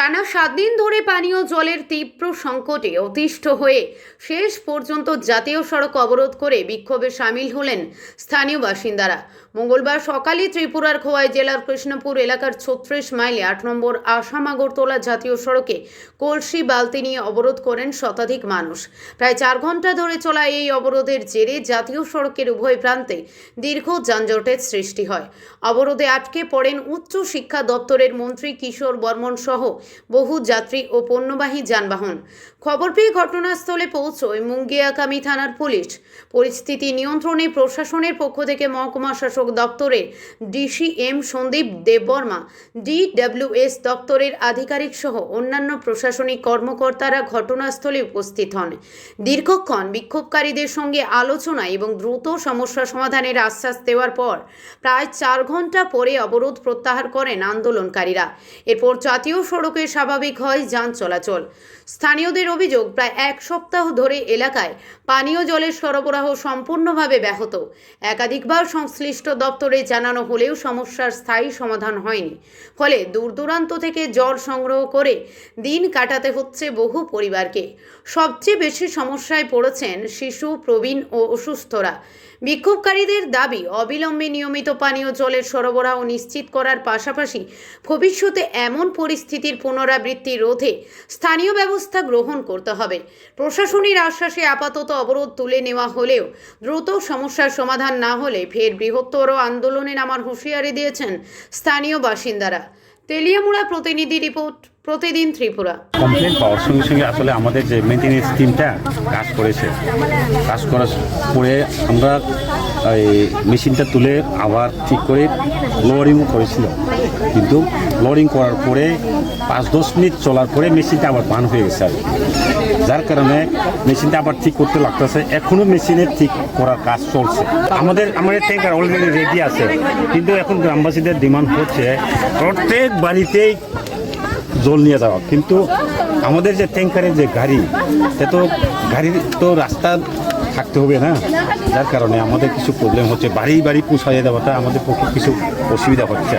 টানা 7 দিন ধরে পানীয় জলের তীব্র সংকটে অতিষ্ঠ হয়ে শেষ পর্যন্ত জাতীয় সড়ক অবরোধ করে বিক্ষোভে সামিল হলেন স্থানীয় বাসিন্দারা। মঙ্গলবার সকালে ত্রিপুরার খোয়াই জেলার কৃষ্ণপুর এলাকার 36 মাইলে 8 নম্বর আসাম আগরতলা জাতীয় সড়কে কলসি বালতি নিয়ে অবরোধ করেন শতাধিক মানুষ। প্রায় 4 ঘন্টা ধরে চলা এই অবরোধের জেরে জাতীয় সড়কের উভয় প্রান্তে দীর্ঘ যানজটের সৃষ্টি হয়। অবরোধে আটকে পড়েন উচ্চ শিক্ষা দপ্তরের মন্ত্রী কিশোর বর্মন সহ বহু যাত্রী ও পণ্যবাহী যানবাহন। খবর পেয়ে ঘটনাস্থলে পৌঁছয় মুঙ্গিয়াকামি থানার পুলিশ। পরিস্থিতি নিয়ন্ত্রণে প্রশাসনের পক্ষ থেকে মহকুমা শাসক দপ্তরের ডিসিএম সন্দীপ দেববর্মা, ডিডব্লিউএস দপ্তরের আধিকারিক সহ অন্যান্য প্রশাসনিক কর্মকর্তারা ঘটনাস্থলে উপস্থিত হন। দীর্ঘক্ষণ বিক্ষোভকারীদের সঙ্গে আলোচনা এবং দ্রুত সমস্যা সমাধানের আশ্বাস দেওয়ার পর প্রায় 4 ঘন্টা পরে অবরোধ প্রত্যাহার করেন আন্দোলনকারীরা। এরপর জাতীয় সড়কে স্বাভাবিক হয় যান চলাচল। স্থানীয়দের অভিযোগ, প্রায় 1 সপ্তাহ ধরে এলাকায় পানীয় জলের সরবরাহ সম্পূর্ণভাবে ব্যাহত। একাধিকবার সংশ্লিষ্ট দপ্তরে জানানো হলেও সমস্যার স্থায়ী সমাধান হয়নি। ফলে দূর দূরান্ত থেকে জল সংগ্রহ করে দিন কাটাতে হচ্ছে বহু পরিবারকে। সবচেয়ে বেশি সমস্যায় পড়েছেন শিশু, প্রবীণ ও অসুস্থরা। বিক্ষোভকারীদের দাবি, অবিলম্বে নিয়মিত পানীয় জলের সরবরাহ নিশ্চিত করার পাশাপাশি ভবিষ্যতে এমন পরিস্থিতির পুনরাবৃত্তি রোধে স্থানীয় ব্যবস্থা গ্রহণ করতে হবে। প্রশাসনের আশ্বাসে আপাতত অবরোধ তুলে নেওয়া হলেও দ্রুত সমস্যার সমাধান না হলে ফের বৃহত্তর আন্দোলনে নামার হুঁশিয়ারি দিয়েছেন স্থানীয় বাসিন্দারা। তেলিয়ামুড়া প্রতিনিধি রিপোর্ট, প্রতিদিন ত্রিপুরা। কমপ্লেন পাওয়ার সঙ্গে সঙ্গে আসলে আমাদের যে মেনটেন্যান্স টিমটা কাজ করার পরে আমরা এই মেশিনটা তুলে আবার ঠিক করে লোয়ারিংও করেছিল, কিন্তু লোয়ারিং করার পরে 5-10 মিনিট চলার পরে মেশিনটা আবার বান হয়ে গেছে আর যার কারণে মেশিনটা আবার ঠিক করতে লাগতেছে। এখনও মেশিনের ঠিক করার কাজ চলছে। আমাদের ট্যাঙ্কার অলরেডি রেডি আছে, কিন্তু এখন গ্রামবাসীদের ডিমান্ড হচ্ছে প্রত্যেক বাড়িতেই জল নিয়ে যাওয়া, কিন্তু আমাদের যে ট্যাঙ্কারের যে গাড়ি, সে তো গাড়ির তো রাস্তা থাকতে হবে না, যার কারণে আমাদের কিছু প্রবলেম হচ্ছে। বাড়ি বাড়ি পৌঁছাইয়ে দেওয়াটা আমাদের পক্ষে কিছু অসুবিধা হচ্ছে।